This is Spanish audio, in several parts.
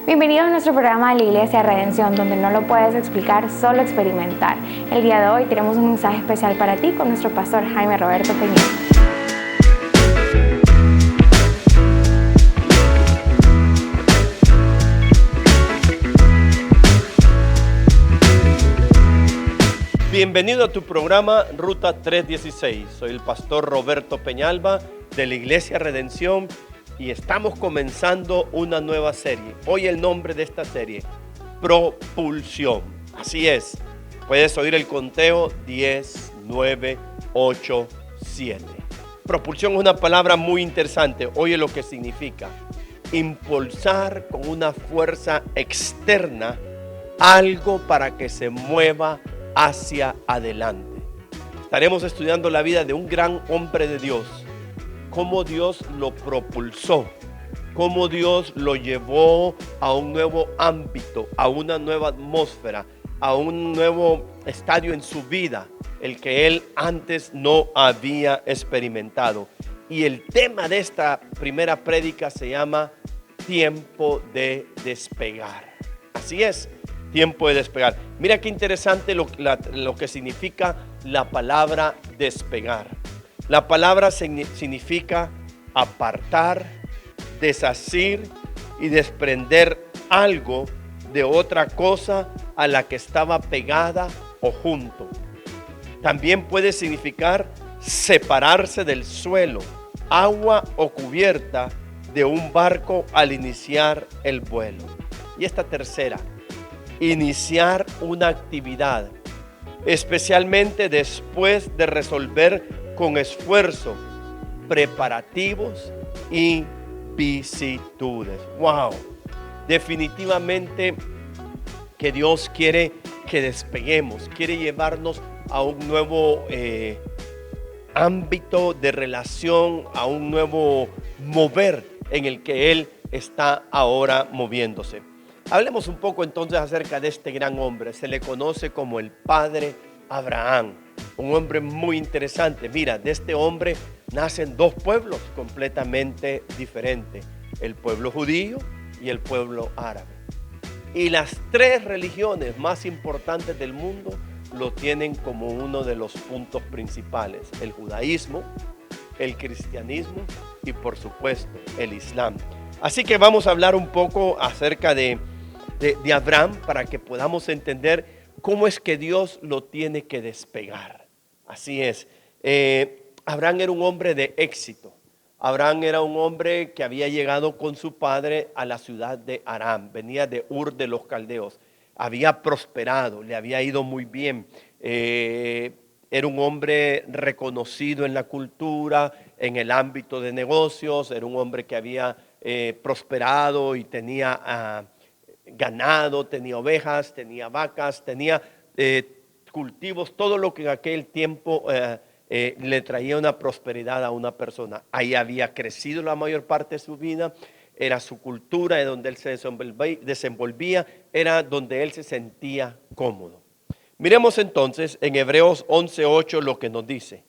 Bienvenido a nuestro programa de la Iglesia Redención, donde no lo puedes explicar, solo experimentar. El día de hoy tenemos un mensaje especial para ti con nuestro pastor Jaime Roberto Peñalba. Bienvenido a tu programa Ruta 316. Soy el pastor Roberto Peñalba de la Iglesia Redención y estamos comenzando una nueva serie. Hoy el nombre de esta serie, Propulsión. Así es, puedes oír el conteo 10, 9, 8, 7. Propulsión es una palabra muy interesante. Oye lo que significa: impulsar con una fuerza externa algo para que se mueva hacia adelante. Estaremos estudiando la vida de un gran hombre de Dios, cómo Dios lo propulsó, cómo Dios lo llevó a un nuevo ámbito, a una nueva atmósfera, a un nuevo estadio en su vida, el que él antes no había experimentado. Y el tema de esta primera prédica se llama Tiempo de despegar. Así es, tiempo de despegar. Mira qué interesante lo que significa la palabra despegar. La palabra significa apartar, deshacer y desprender algo de otra cosa a la que estaba pegada o junto. También puede significar separarse del suelo, agua o cubierta de un barco al iniciar el vuelo. Y esta tercera, iniciar una actividad, especialmente después de resolver con esfuerzo preparativos y vicisitudes. ¡Wow! Definitivamente que Dios quiere que despeguemos, quiere llevarnos a un nuevo ámbito de relación, a un nuevo mover en el que Él está ahora moviéndose. Hablemos un poco entonces acerca de este gran hombre. Se le conoce como el Padre Abraham, un hombre muy interesante. Mira, de este hombre nacen dos pueblos completamente diferentes: el pueblo judío y el pueblo árabe. Y las tres religiones más importantes del mundo lo tienen como uno de los puntos principales: el judaísmo, el cristianismo y por supuesto el islam. Así que vamos a hablar un poco acerca de Abraham para que podamos entender cómo es que Dios lo tiene que despegar. Así es, Abraham era un hombre de éxito. Abraham era un hombre que había llegado con su padre a la ciudad de Aram. Venía de Ur de los Caldeos. Había prosperado, le había ido muy bien. Era un hombre reconocido en la cultura, en el ámbito de negocios. Era un hombre que había prosperado y tenía ganado, tenía ovejas, tenía vacas, tenía cultivos, todo lo que en aquel tiempo le traía una prosperidad a una persona. Ahí había crecido la mayor parte de su vida, era su cultura, de donde él se desenvolvía, era donde él se sentía cómodo. Miremos entonces en Hebreos 11:8 lo que nos dice: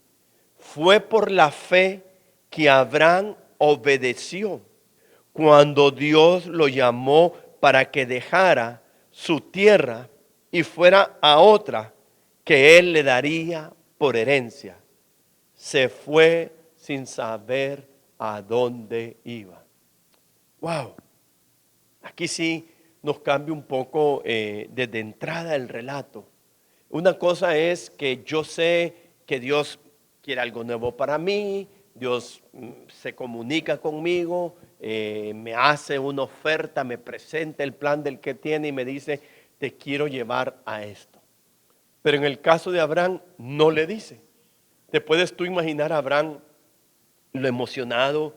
fue por la fe que Abraham obedeció cuando Dios lo llamó para que dejara su tierra y fuera a otra que él le daría por herencia. Se fue sin saber a dónde iba. Wow. Aquí sí nos cambia un poco desde entrada el relato. Una cosa es que yo sé que Dios quiere algo nuevo para mí. Dios se comunica conmigo, me hace una oferta, me presenta el plan del que tiene y me dice: te quiero llevar a esto. Pero en el caso de Abraham no le dice. ¿Te puedes tú imaginar a Abraham lo emocionado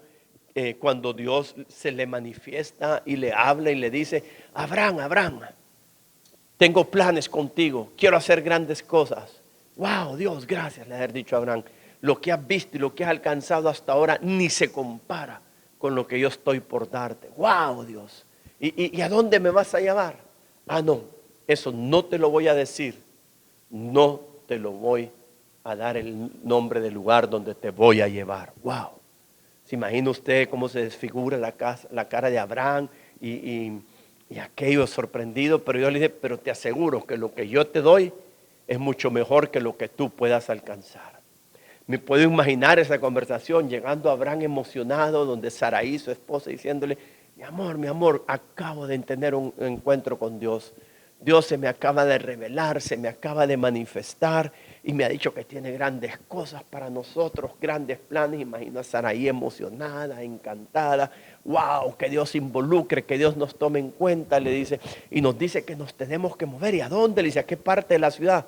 cuando Dios se le manifiesta y le habla y le dice: Abraham, Abraham, tengo planes contigo, quiero hacer grandes cosas? Wow, Dios, gracias, le haber dicho a Abraham. Lo que has visto y lo que has alcanzado hasta ahora ni se compara con lo que yo estoy por darte. Wow, Dios. ¿Y a dónde me vas a llevar? Ah, no, eso no te lo voy a decir. No te lo voy a dar el nombre del lugar donde te voy a llevar. Wow. ¿Se imagina usted cómo se desfigura la cara de Abraham y Y aquello sorprendido, pero yo le dije, pero te aseguro que lo que yo te doy es mucho mejor que lo que tú puedas alcanzar. Me puedo imaginar esa conversación llegando a Abraham emocionado, donde Saraí, su esposa, diciéndole, mi amor, acabo de tener un encuentro con Dios. Dios se me acaba de revelar, se me acaba de manifestar y me ha dicho que tiene grandes cosas para nosotros, grandes planes. Imagino a Saraí emocionada, encantada. Wow, que Dios se involucre, que Dios nos tome en cuenta, le dice. Y nos dice que nos tenemos que mover. ¿Y a dónde? Le dice, ¿a qué parte de la ciudad?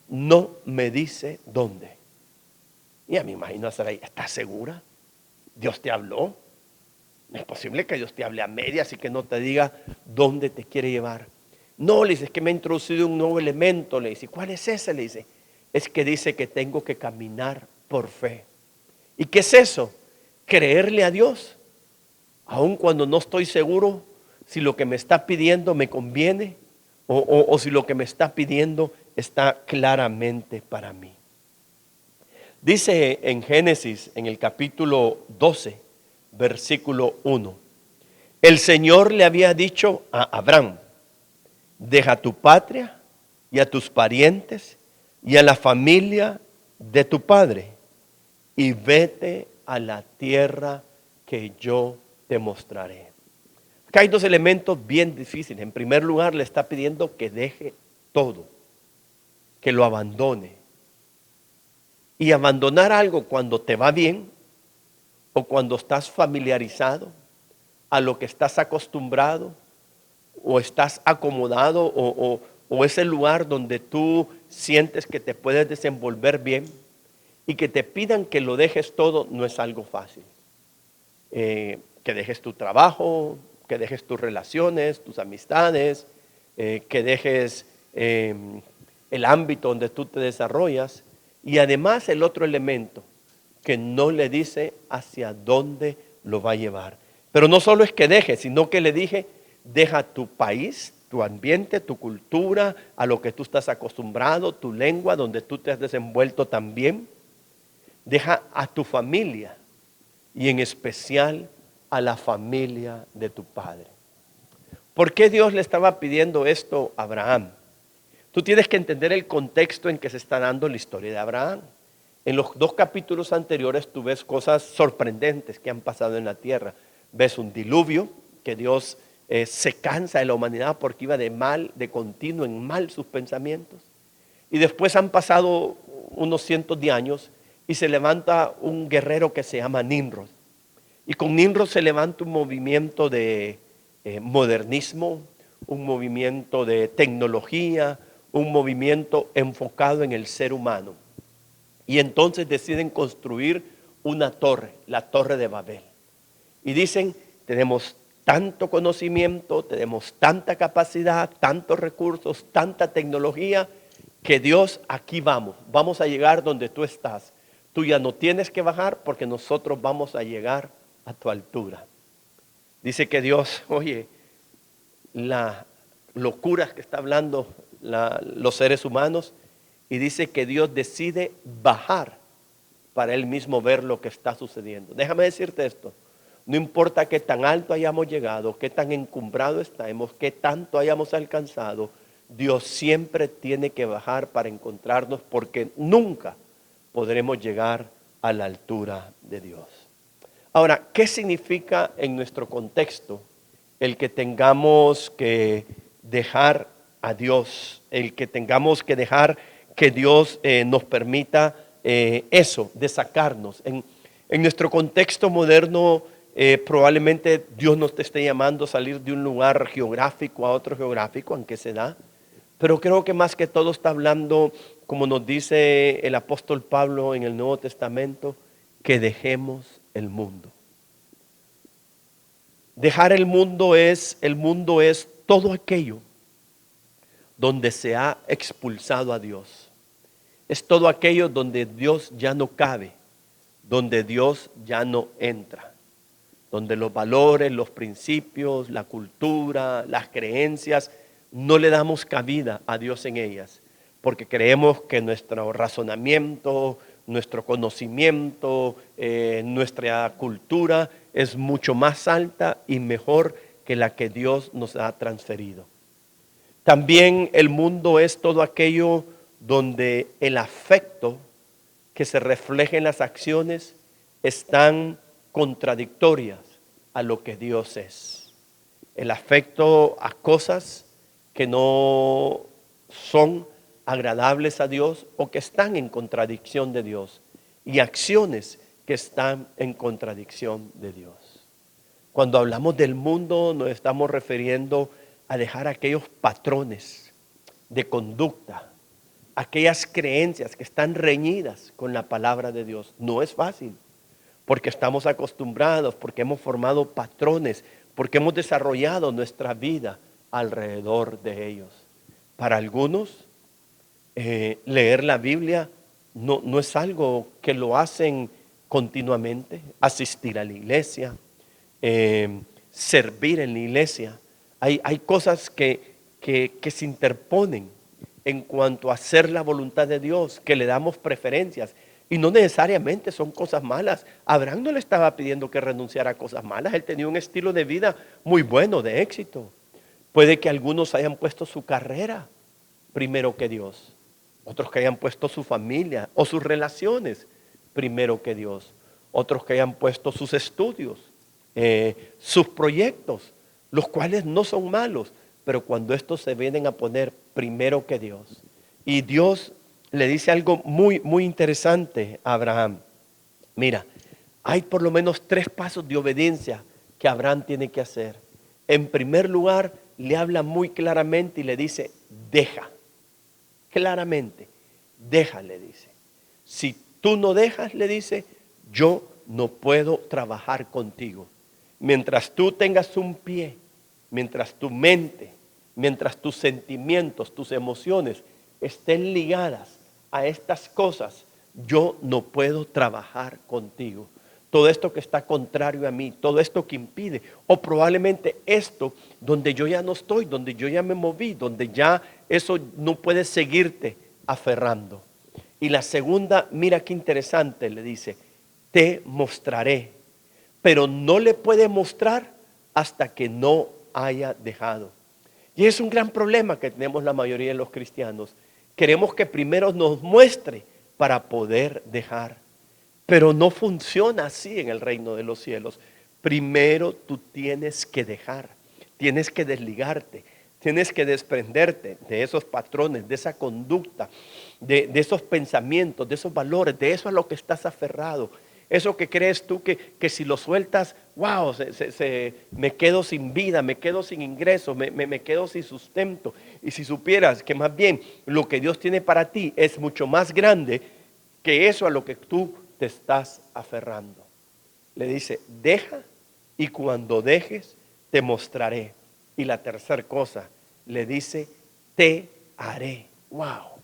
No me dice dónde. Y a mí imagino a Saraí, ¿estás segura? ¿Dios te habló? No es posible que Dios te hable a medias y que no te diga dónde te quiere llevar. No, le dice, es que me ha introducido un nuevo elemento. Le dice, ¿cuál es ese? Le dice, es que dice que tengo que caminar por fe. ¿Y qué es eso? Creerle a Dios, aun cuando no estoy seguro si lo que me está pidiendo me conviene o si lo que me está pidiendo está claramente para mí. Dice en Génesis, en el capítulo 12, versículo 1, el Señor le había dicho a Abraham, deja tu patria y a tus parientes y a la familia de tu padre y vete a la tierra que yo te mostraré. Acá hay dos elementos bien difíciles. En primer lugar, le está pidiendo que deje todo, que lo abandone. Y abandonar algo cuando te va bien o cuando estás familiarizado a lo que estás acostumbrado o estás acomodado o es el lugar donde tú sientes que te puedes desenvolver bien y que te pidan que lo dejes todo no es algo fácil. Que dejes tu trabajo, que dejes tus relaciones, tus amistades, que dejes el ámbito donde tú te desarrollas. Y además el otro elemento, que no le dice hacia dónde lo va a llevar. Pero no solo es que deje, sino que le dije, deja tu país, tu ambiente, tu cultura, a lo que tú estás acostumbrado, tu lengua, donde tú te has desenvuelto también. Deja a tu familia y en especial a la familia de tu padre. ¿Por qué Dios le estaba pidiendo esto a Abraham? Tú tienes que entender el contexto en que se está dando la historia de Abraham. En los dos capítulos anteriores tú ves cosas sorprendentes que han pasado en la tierra. Ves un diluvio, que Dios se cansa de la humanidad porque iba de mal, de continuo en mal sus pensamientos. Y después han pasado unos cientos de años y se levanta un guerrero que se llama Nimrod. Y con Nimrod se levanta un movimiento de modernismo, un movimiento de tecnología, un movimiento enfocado en el ser humano. Y entonces deciden construir una torre, la Torre de Babel. Y dicen, tenemos tanto conocimiento, tenemos tanta capacidad, tantos recursos, tanta tecnología, que Dios, aquí vamos a llegar donde tú estás. Tú ya no tienes que bajar porque nosotros vamos a llegar a tu altura. Dice que Dios, oye, la locura que está hablando los seres humanos, y dice que Dios decide bajar para Él mismo ver lo que está sucediendo. Déjame decirte esto, no importa qué tan alto hayamos llegado, qué tan encumbrado estemos, qué tanto hayamos alcanzado, Dios siempre tiene que bajar para encontrarnos porque nunca podremos llegar a la altura de Dios. Ahora, ¿qué significa en nuestro contexto el que tengamos que dejar a Dios, el que tengamos que dejar que Dios nos permita eso, de sacarnos? En nuestro contexto moderno, probablemente Dios nos te esté llamando a salir de un lugar geográfico a otro geográfico, aunque se da. Pero creo que más que todo está hablando, como nos dice el apóstol Pablo en el Nuevo Testamento, que dejemos el mundo. Dejar el mundo es todo aquello donde se ha expulsado a Dios. Es todo aquello donde Dios ya no cabe, donde Dios ya no entra, donde los valores, los principios, la cultura, las creencias, no le damos cabida a Dios en ellas, porque creemos que nuestro razonamiento, nuestro conocimiento, nuestra cultura es mucho más alta y mejor que la que Dios nos ha transferido. También el mundo es todo aquello donde el afecto que se refleja en las acciones están contradictorias a lo que Dios es. El afecto a cosas que no son agradables a Dios o que están en contradicción de Dios, y acciones que están en contradicción de Dios. Cuando hablamos del mundo nos estamos refiriendo a dejar aquellos patrones de conducta, aquellas creencias que están reñidas con la palabra de Dios. No es fácil, porque estamos acostumbrados, porque hemos formado patrones, porque hemos desarrollado nuestra vida alrededor de ellos. Para algunos, leer la Biblia no es algo que lo hacen continuamente. Asistir a la iglesia, servir en la iglesia. Hay cosas que se interponen en cuanto a hacer la voluntad de Dios, que le damos preferencias. Y no necesariamente son cosas malas. Abraham no le estaba pidiendo que renunciara a cosas malas. Él tenía un estilo de vida muy bueno, de éxito. Puede que algunos hayan puesto su carrera primero que Dios. Otros que hayan puesto su familia o sus relaciones primero que Dios. Otros que hayan puesto sus estudios, sus proyectos, los cuales no son malos, pero cuando estos se vienen a poner primero que Dios. Y Dios le dice algo muy, muy interesante a Abraham. Mira, hay por lo menos 3 pasos de obediencia que Abraham tiene que hacer. En primer lugar, le habla muy claramente y le dice, deja. Claramente, deja, le dice. Si tú no dejas, le dice, yo no puedo trabajar contigo. Mientras tú tengas un pie, mientras tu mente, mientras tus sentimientos, tus emociones estén ligadas a estas cosas, yo no puedo trabajar contigo. Todo esto que está contrario a mí, todo esto que impide, o probablemente esto donde yo ya no estoy, donde yo ya me moví, donde ya eso no puede seguirte aferrando. Y la segunda, mira qué interesante, le dice, te mostraré, pero no le puede mostrar hasta que no haya dejado. Y es un gran problema que tenemos la mayoría de los cristianos. Queremos que primero nos muestre para poder dejar. Pero no funciona así en el reino de los cielos. Primero tú tienes que dejar, tienes que desligarte, tienes que desprenderte de esos patrones, de esa conducta, de esos pensamientos, de esos valores, de eso a lo que estás aferrado. Eso que crees tú que si lo sueltas, wow, me quedo sin vida, me quedo sin ingresos, me quedo sin sustento. Y si supieras que más bien lo que Dios tiene para ti es mucho más grande que eso a lo que tú te estás aferrando. Le dice, deja y cuando dejes te mostraré. Y la tercera cosa, le dice, te haré. Wow.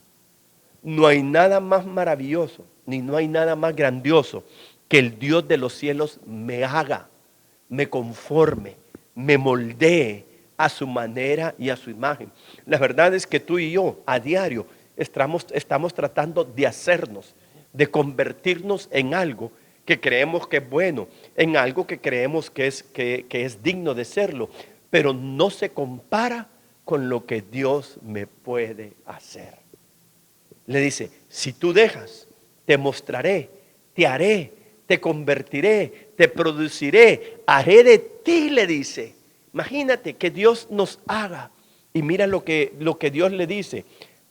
No hay nada más maravilloso, ni no hay nada más grandioso que el Dios de los cielos me haga, me conforme, me moldee a su manera y a su imagen. La verdad es que tú y yo a diario estamos tratando de hacernos, de convertirnos en algo que creemos que es bueno, en algo que creemos que es digno de serlo, pero no se compara con lo que Dios me puede hacer. Le dice, si tú dejas, te mostraré, te haré, te convertiré, te produciré, haré de ti, le dice. Imagínate que Dios nos haga. Y mira lo que Dios le dice,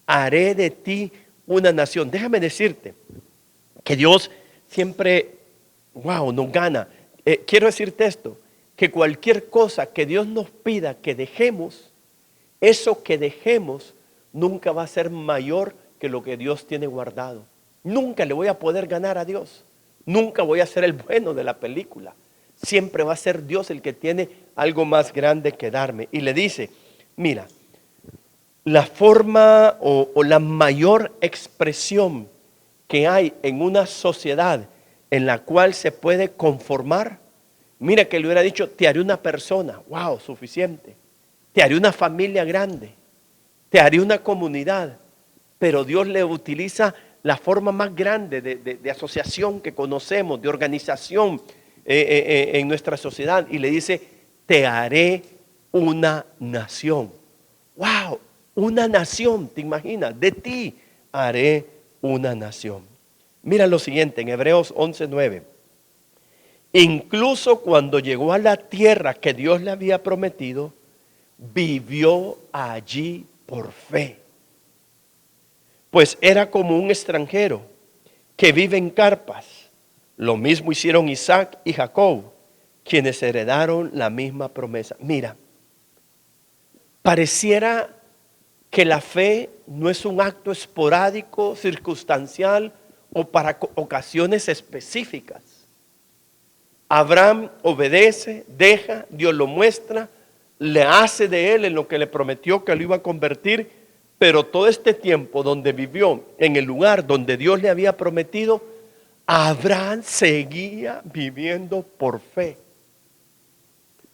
haré de ti una nación. Déjame decirte que Dios siempre, wow, nos gana. Quiero decirte esto, que cualquier cosa que Dios nos pida que dejemos, eso que dejemos nunca va a ser mayor que lo que Dios tiene guardado. Nunca le voy a poder ganar a Dios. Nunca voy a ser el bueno de la película. Siempre va a ser Dios el que tiene algo más grande que darme. Y le dice, mira, la forma o la mayor expresión que hay en una sociedad en la cual se puede conformar, mira que le hubiera dicho, te haré una persona, wow, suficiente. Te haré una familia grande, te haré una comunidad. Pero Dios le utiliza la forma más grande de asociación que conocemos, de organización en nuestra sociedad. Y le dice, te haré una nación. ¡Wow! Una nación, ¿te imaginas? De ti haré una nación. Mira lo siguiente en Hebreos 11:9. Incluso cuando llegó a la tierra que Dios le había prometido, vivió allí por fe. Pues era como un extranjero que vive en carpas. Lo mismo hicieron Isaac y Jacob, quienes heredaron la misma promesa. Mira, pareciera que la fe no es un acto esporádico, circunstancial o para ocasiones específicas. Abraham obedece, deja, Dios lo muestra, le hace de él en lo que le prometió que lo iba a convertir, pero todo este tiempo donde vivió en el lugar donde Dios le había prometido, Abraham seguía viviendo por fe.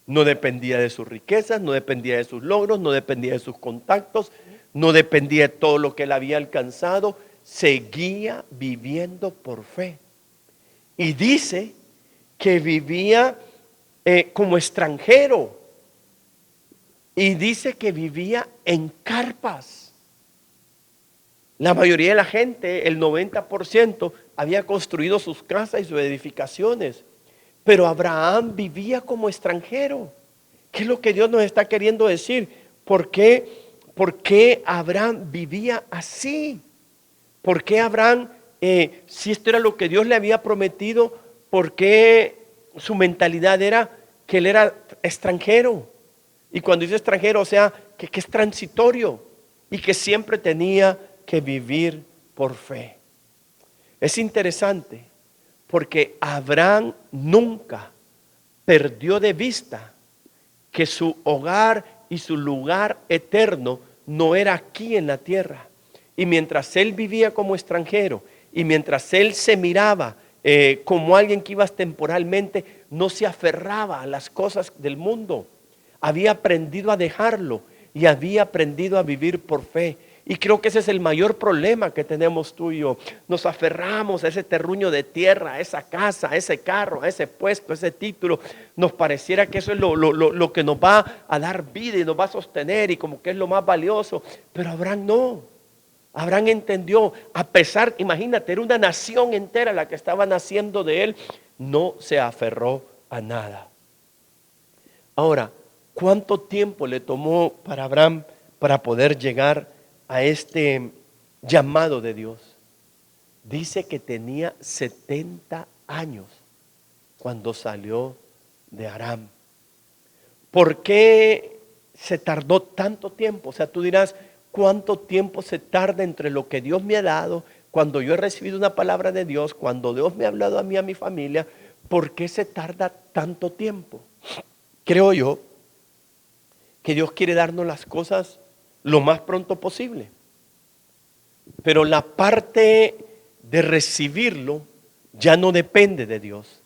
No dependía de sus riquezas, no dependía de sus logros, no dependía de sus contactos, no dependía de todo lo que él había alcanzado, seguía viviendo por fe. Y dice que vivía como extranjero. Y dice que vivía en carpas. La mayoría de la gente, el 90%, había construido sus casas y sus edificaciones. Pero Abraham vivía como extranjero. ¿Qué es lo que Dios nos está queriendo decir? ¿Por qué Abraham vivía así? ¿Por qué Abraham, si esto era lo que Dios le había prometido, por qué su mentalidad era que él era extranjero? Y cuando dice extranjero, o sea, que es transitorio y que siempre tenía que vivir por fe. Es interesante porque Abraham nunca perdió de vista que su hogar y su lugar eterno no era aquí en la tierra. Y mientras él vivía como extranjero y mientras él se miraba como alguien que iba temporalmente, no se aferraba a las cosas del mundo. Había aprendido a dejarlo y había aprendido a vivir por fe. Y creo que ese es el mayor problema que tenemos tú y yo. Nos aferramos a ese terruño de tierra, a esa casa, a ese carro, a ese puesto, a ese título. Nos pareciera que eso es lo que nos va a dar vida y nos va a sostener y como que es lo más valioso. Pero Abraham no. Abraham entendió, a pesar, imagínate, era una nación entera la que estaba naciendo de él, no se aferró a nada. Ahora, ¿cuánto tiempo le tomó para Abraham para poder llegar a este llamado de Dios? Dice que tenía 70 años cuando salió de Aram. ¿Por qué se tardó tanto tiempo? O sea, tú dirás, ¿cuánto tiempo se tarda entre lo que Dios me ha dado, cuando yo he recibido una palabra de Dios, cuando Dios me ha hablado a mí, a mi familia? ¿Por qué se tarda tanto tiempo? Creo yo que Dios quiere darnos las cosas lo más pronto posible. Pero la parte de recibirlo ya no depende de Dios.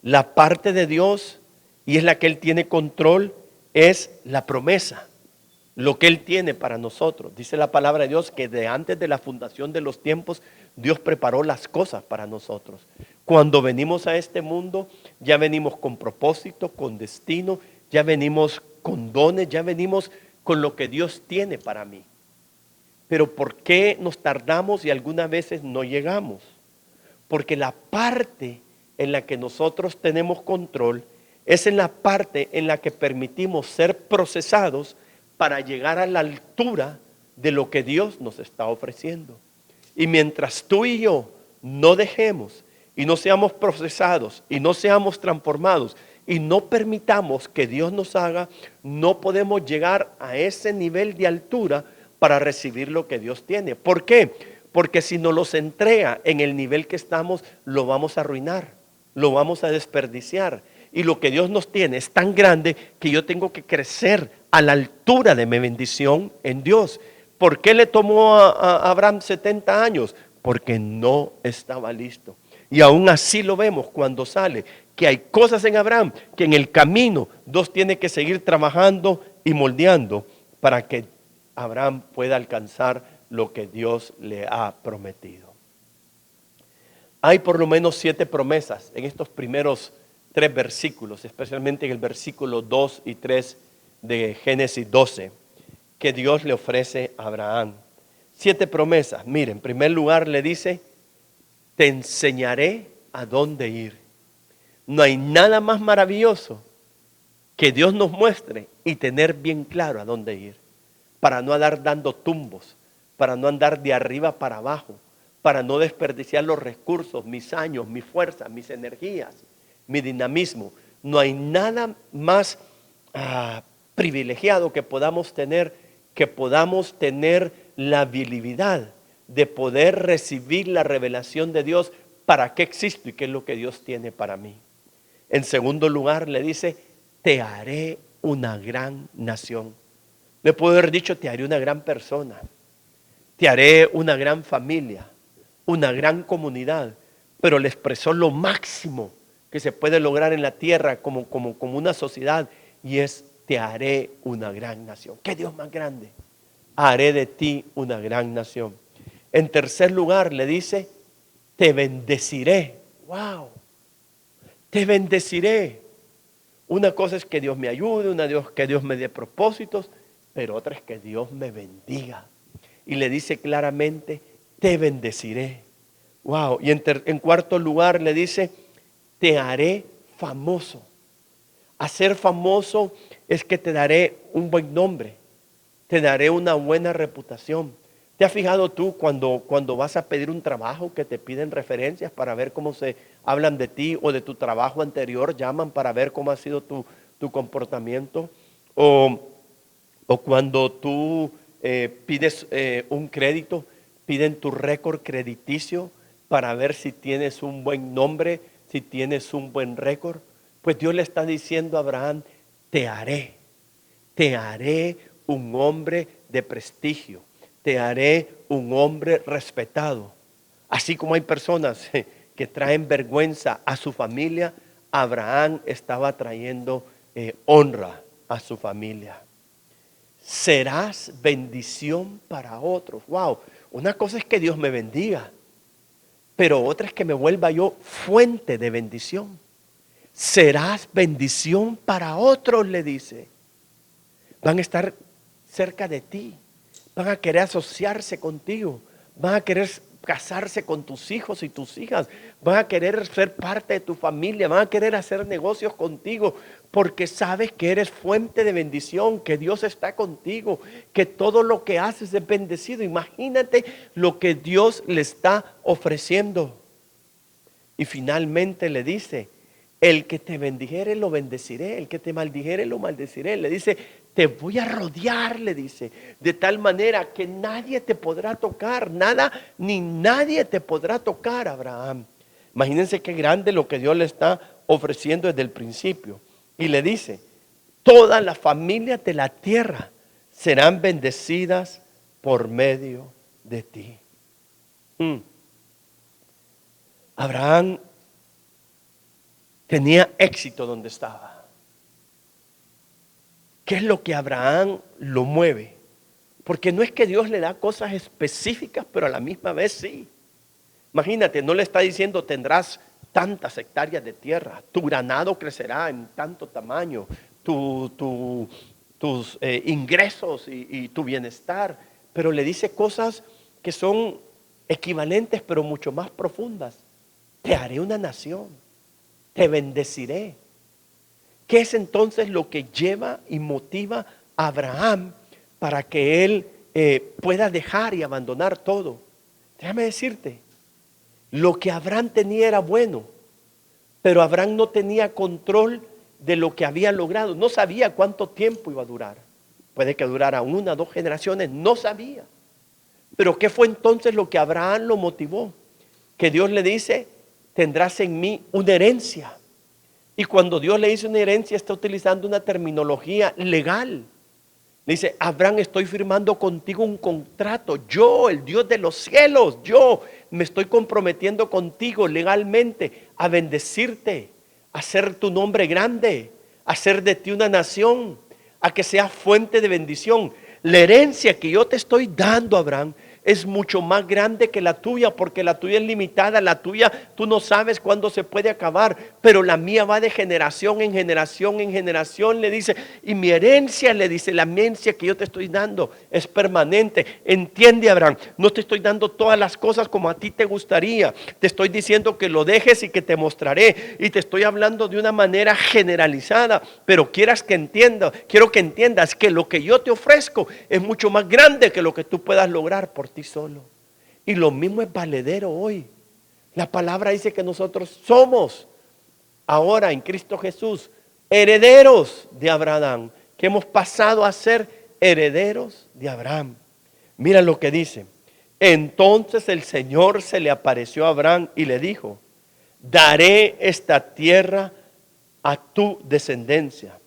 La parte de Dios, y es la que Él tiene control, es la promesa. Lo que Él tiene para nosotros. Dice la palabra de Dios que de antes de la fundación de los tiempos, Dios preparó las cosas para nosotros. Cuando venimos a este mundo, ya venimos con propósito, con destino, ya venimos con dones, ya venimos con lo que Dios tiene para mí. Pero ¿por qué nos tardamos y algunas veces no llegamos? Porque la parte en la que nosotros tenemos control es en la parte en la que permitimos ser procesados para llegar a la altura de lo que Dios nos está ofreciendo. Y mientras tú y yo no dejemos y no seamos procesados y no seamos transformados y no permitamos que Dios nos haga, no podemos llegar a ese nivel de altura para recibir lo que Dios tiene. ¿Por qué? Porque si nos los entrega en el nivel que estamos, lo vamos a arruinar, lo vamos a desperdiciar. Y lo que Dios nos tiene es tan grande que yo tengo que crecer a la altura de mi bendición en Dios. ¿Por qué le tomó a Abraham 70 años? Porque no estaba listo. Y aún así lo vemos cuando sale, que hay cosas en Abraham que en el camino Dios tiene que seguir trabajando y moldeando para que Abraham pueda alcanzar lo que Dios le ha prometido. Hay por lo menos 7 promesas en estos primeros 3 versículos, especialmente en el versículo 2 y 3 de Génesis 12 que Dios le ofrece a Abraham. 7 promesas. Mire, en primer lugar le dice, te enseñaré a dónde ir. No hay nada más maravilloso que Dios nos muestre y tener bien claro a dónde ir, para no andar dando tumbos, para no andar de arriba para abajo, para no desperdiciar los recursos, mis años, mi fuerza, mis energías, mi dinamismo. No hay nada más privilegiado que podamos tener la habilidad de poder recibir la revelación de Dios, para qué existo y qué es lo que Dios tiene para mí. En segundo lugar le dice, te haré una gran nación. Le puedo haber dicho, te haré una gran persona, te haré una gran familia, una gran comunidad, pero le expresó lo máximo que se puede lograr en la tierra como una sociedad, y es, te haré una gran nación. ¿Qué Dios más grande? Haré de ti una gran nación. En tercer lugar le dice, te bendeciré. ¡Wow! Te bendeciré. Una cosa es que Dios me ayude, que Dios me dé propósitos, pero otra es que Dios me bendiga. Y le dice claramente, te bendeciré. ¡Wow! Y en cuarto lugar le dice, te haré famoso. Hacer famoso es que te daré un buen nombre, te daré una buena reputación. ¿Te has fijado tú cuando vas a pedir un trabajo que te piden referencias para ver cómo se hablan de ti, o de tu trabajo anterior llaman para ver cómo ha sido tu comportamiento? O cuando tú pides un crédito, piden tu récord crediticio para ver si tienes un buen nombre, si tienes un buen récord. Pues Dios le está diciendo a Abraham, te haré un hombre de prestigio, te haré un hombre respetado. Así como hay personas que traen vergüenza a su familia, Abraham estaba trayendo honra a su familia. Serás bendición para otros. Wow, una cosa es que Dios me bendiga, pero otra es que me vuelva yo fuente de bendición. Serás bendición para otros, le dice. Van a estar cerca de ti, van a querer asociarse contigo, van a querer casarse con tus hijos y tus hijas, van a querer ser parte de tu familia, van a querer hacer negocios contigo, porque sabes que eres fuente de bendición, que Dios está contigo, que todo lo que haces es bendecido. Imagínate lo que Dios le está ofreciendo. Y finalmente le dice, el que te bendijere lo bendeciré, el que te maldijere lo maldeciré. Le dice, te voy a rodear, le dice, de tal manera que nadie te podrá tocar, nada ni nadie te podrá tocar, Abraham. Imagínense qué grande lo que Dios le está ofreciendo desde el principio. Y le dice, todas las familias de la tierra serán bendecidas por medio de ti. Abraham tenía éxito donde estaba. ¿Qué es lo que Abraham lo mueve? Porque no es que Dios le da cosas específicas, pero a la misma vez sí. Imagínate, no le está diciendo tendrás tantas hectáreas de tierra, tu ganado crecerá en tanto tamaño, tus ingresos y tu bienestar, pero le dice cosas que son equivalentes pero mucho más profundas. Te haré una nación, te bendeciré. ¿Qué es entonces lo que lleva y motiva a Abraham para que él pueda dejar y abandonar todo? Déjame decirte, lo que Abraham tenía era bueno, pero Abraham no tenía control de lo que había logrado. No sabía cuánto tiempo iba a durar. Puede que durara 1 o 2 generaciones, no sabía. Pero ¿qué fue entonces lo que Abraham lo motivó? Que Dios le dice, tendrás en mí una herencia. Y cuando Dios le dice una herencia, está utilizando una terminología legal. Le dice, Abraham, estoy firmando contigo un contrato. Yo, el Dios de los cielos, yo me estoy comprometiendo contigo legalmente a bendecirte, a hacer tu nombre grande, a hacer de ti una nación, a que seas fuente de bendición. La herencia que yo te estoy dando, Abraham, es mucho más grande que la tuya, porque la tuya es limitada, la tuya tú no sabes cuándo se puede acabar, pero la mía va de generación en generación en generación, le dice, y mi herencia, le dice, la herencia que yo te estoy dando es permanente. Entiende, Abraham, no te estoy dando todas las cosas como a ti te gustaría, te estoy diciendo que lo dejes y que te mostraré, y te estoy hablando de una manera generalizada, pero quiero que entiendas que lo que yo te ofrezco es mucho más grande que lo que tú puedas lograr por ti solo. Y lo mismo es valedero hoy. La palabra dice que nosotros somos ahora en Cristo Jesús herederos de Abraham, que hemos pasado a ser herederos de Abraham. Mira lo que dice. Entonces el Señor se le apareció a Abraham y le dijo, daré esta tierra a tu descendencia.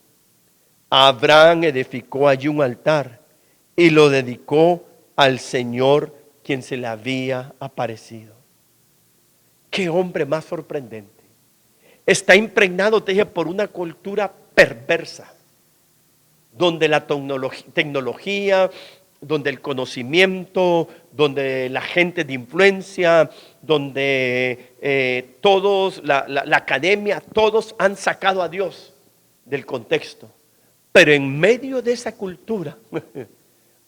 Abraham edificó allí un altar y lo dedicó al Señor quien se le había aparecido. Qué hombre más sorprendente. Está impregnado, te dije, por una cultura perversa, donde la tecnología, donde el conocimiento, donde la gente de influencia, donde todos, la academia, todos han sacado a Dios del contexto. Pero en medio de esa cultura,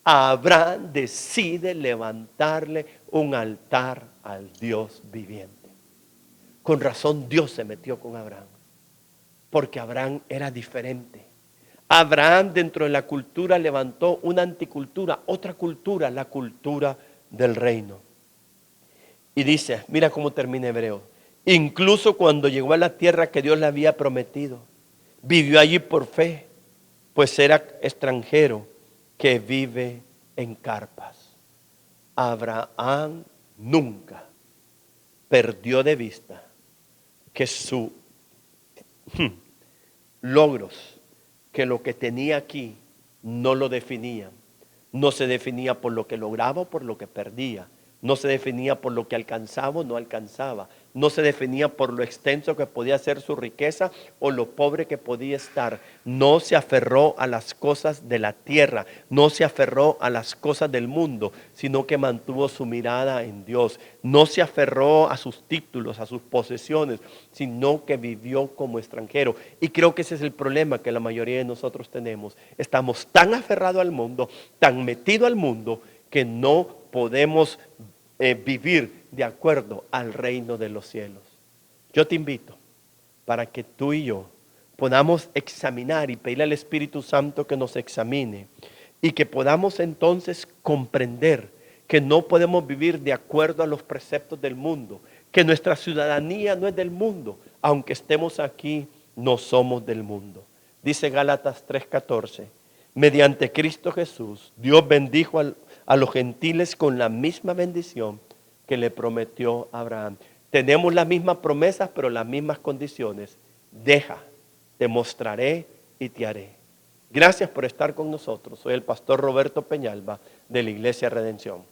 Abraham decide levantarle un altar al Dios viviente. Con razón Dios se metió con Abraham, porque Abraham era diferente. Abraham dentro de la cultura levantó una anticultura, otra cultura, la cultura del reino. Y dice, mira cómo termina Hebreo, incluso cuando llegó a la tierra que Dios le había prometido, vivió allí por fe, pues era extranjero que vive en carpas. Abraham nunca perdió de vista que sus logros, que lo que tenía aquí no lo definía. No se definía por lo que lograba o por lo que perdía. No se definía por lo que alcanzaba o no alcanzaba. No se definía por lo extenso que podía ser su riqueza o lo pobre que podía estar. No se aferró a las cosas de la tierra, no se aferró a las cosas del mundo, sino que mantuvo su mirada en Dios. No se aferró a sus títulos, a sus posesiones, sino que vivió como extranjero. Y creo que ese es el problema que la mayoría de nosotros tenemos. Estamos tan aferrados al mundo, tan metidos al mundo, que no podemos vivir de acuerdo al reino de los cielos. Yo te invito para que tú y yo podamos examinar y pedirle al Espíritu Santo que nos examine y que podamos entonces comprender que no podemos vivir de acuerdo a los preceptos del mundo, que nuestra ciudadanía no es del mundo, aunque estemos aquí, no somos del mundo. Dice Gálatas 3:14, mediante Cristo Jesús, Dios bendijo a los gentiles con la misma bendición que le prometió a Abraham. Tenemos las mismas promesas, pero las mismas condiciones. Deja, te mostraré y te haré. Gracias por estar con nosotros. Soy el pastor Roberto Peñalba de la Iglesia Redención.